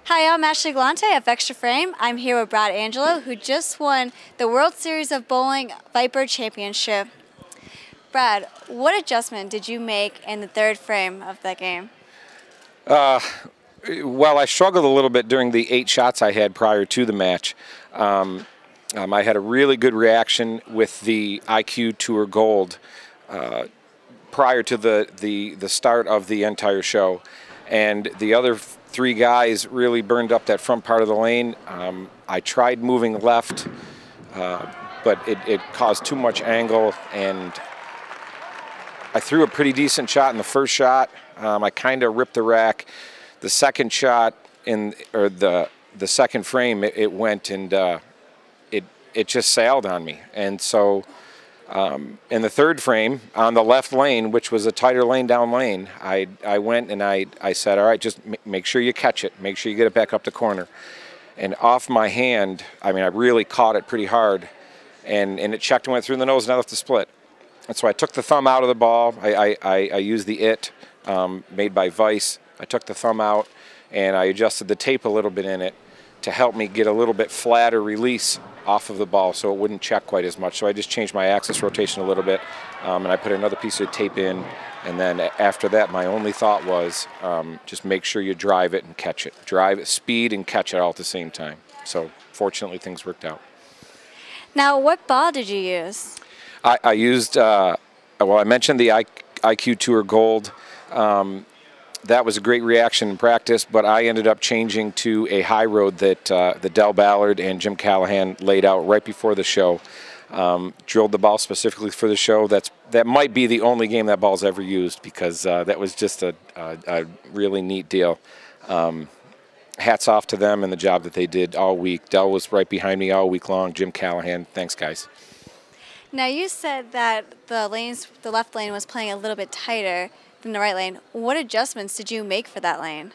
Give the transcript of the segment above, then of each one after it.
Hi, I'm Ashley Galante of Extra Frame. I'm here with Brad Angelo, who just won the World Series of Bowling Viper Championship. Brad, what adjustment did you make in the third frame of that game? Well, I struggled a little bit during the 8 shots I had prior to the match. I had a really good reaction with the IQ Tour Gold prior to the start of the entire show. And the other 3 guys really burned up that front part of the lane. I tried moving left, but it caused too much angle, and I threw a pretty decent shot in the first shot. I kind of ripped the rack. The second shot the second frame, it went and it just sailed on me. And so in the third frame on the left lane, which was a tighter lane down lane, I went and I said, all right, just make sure you catch it. Make sure you get it back up the corner. And off my hand, I mean, I really caught it pretty hard, and it checked and went through the nose, and I left the split. And so I took the thumb out of the ball. I used the IT made by Vice. I took the thumb out, and I adjusted the tape a little bit in it to help me get a little bit flatter release off of the ball so it wouldn't check quite as much. So I just changed my axis rotation a little bit, and I put another piece of tape in. And then after that, my only thought was just make sure you drive it and catch it. Drive it, speed, and catch it all at the same time. So fortunately, things worked out. Now, what ball did you use? I used, well, I mentioned the IQ Tour Gold. That was a great reaction in practice, but I ended up changing to a high road that Del Ballard and Jim Callahan laid out right before the show. Drilled the ball specifically for the show. That might be the only game that ball's ever used, because that was just a really neat deal. Hats off to them and the job that they did all week. Del was right behind me all week long. Jim Callahan, thanks guys. Now, you said that the left lane was playing a little bit tighter than the right lane. What adjustments did you make for that lane?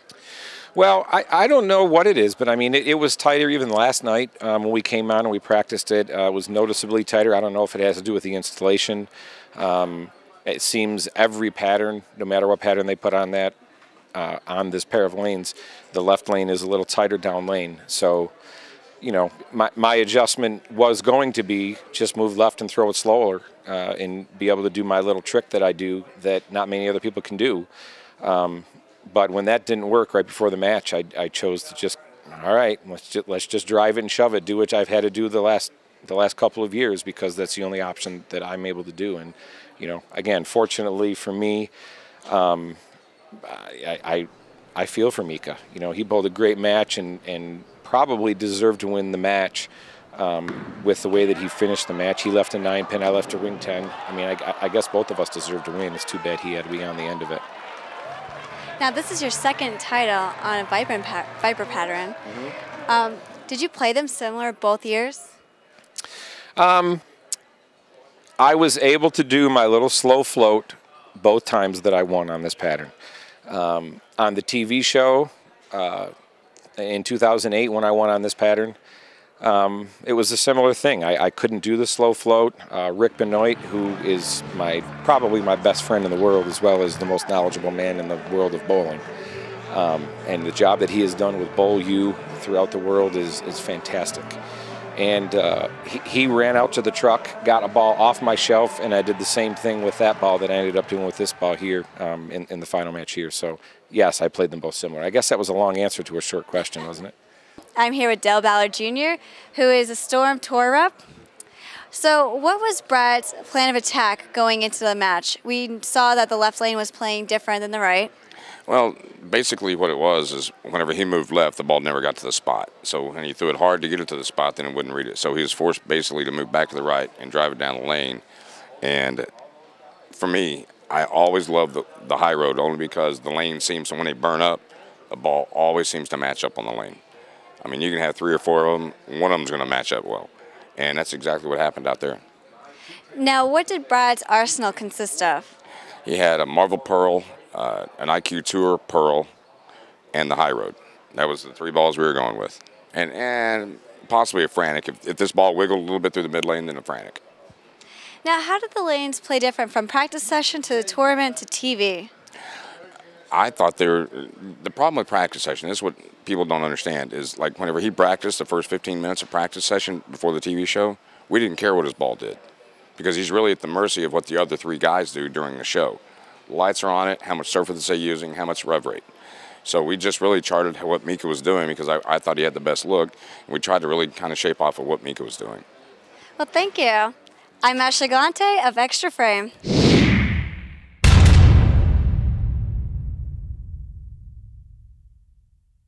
Well, I don't know what it is, but I mean, it was tighter even last night when we came on and we practiced it. It was noticeably tighter. I don't know if it has to do with the installation. It seems every pattern, no matter what pattern they put on that, on this pair of lanes, the left lane is a little tighter down lane. So, you know, my adjustment was going to be just move left and throw it slower and be able to do my little trick that I do that not many other people can do. But when that didn't work right before the match, I chose to just, all right, let's just drive it and shove it, do what I've had to do the last couple of years, because that's the only option that I'm able to do. And, you know, again, fortunately for me, I feel for Mika. You know, he bowled a great match and probably deserved to win the match with the way that he finished the match. He left a 9-pin, I left a ring 10. I mean, I guess both of us deserved to win. It's too bad he had to be on the end of it. Now, this is your second title on a Viper pattern. Mm-hmm. Did you play them similar both years? I was able to do my little slow float both times that I won on this pattern. On the TV show in 2008 when I won on this pattern, it was a similar thing. I couldn't do the slow float. Rick Benoit, who is probably my best friend in the world, as well as the most knowledgeable man in the world of bowling. And the job that he has done with Bowl U throughout the world is fantastic. And he ran out to the truck, got a ball off my shelf, and I did the same thing with that ball that I ended up doing with this ball here in the final match here. So, yes, I played them both similar. I guess that was a long answer to a short question, wasn't it? I'm here with Del Ballard Jr., who is a Storm Tour rep. So what was Brad's plan of attack going into the match? We saw that the left lane was playing different than the right. Well, basically what it was is whenever he moved left, the ball never got to the spot. So when he threw it hard to get it to the spot, then it wouldn't read it. So he was forced basically to move back to the right and drive it down the lane. And for me, I always love the high road, only because the lane seems to, when they burn up, the ball always seems to match up on the lane. I mean, you can have 3 or 4 of them. One of them's going to match up well. And that's exactly what happened out there. Now, what did Brad's arsenal consist of? He had a Marvel Pearl, an IQ Tour Pearl, and the high road. That was the 3 balls we were going with. And possibly a Frantic. If this ball wiggled a little bit through the mid lane, then a Frantic. Now, how did the lanes play different from practice session to the tournament to TV? I thought the problem with practice session, this is what people don't understand, is like whenever he practiced the first 15 minutes of practice session before the TV show, we didn't care what his ball did because he's really at the mercy of what the other 3 guys do during the show. The lights are on it, how much surface they're using, how much rev rate. So we just really charted what Mika was doing because I thought he had the best look, and we tried to really kind of shape off of what Mika was doing. Well, thank you. I'm Ashley Galante of Extra Frame.